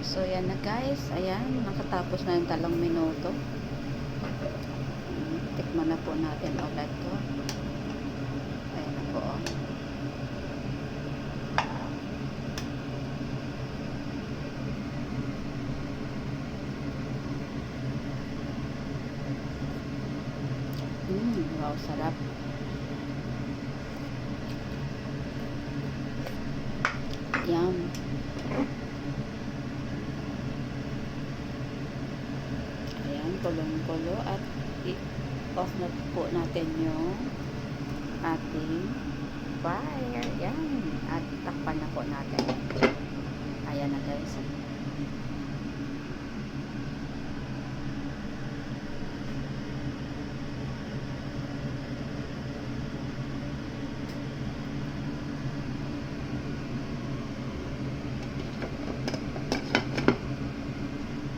So, yan na guys. Ayan, nakatapos na yung 3 minuto. Tikman na po natin ulit to. Ayan na po. Wow, sarap. Yum. Ayan, kulong-kulo at i-off na po natin yung ating fire. Ayan. At takpan na po natin. Ayan na guys.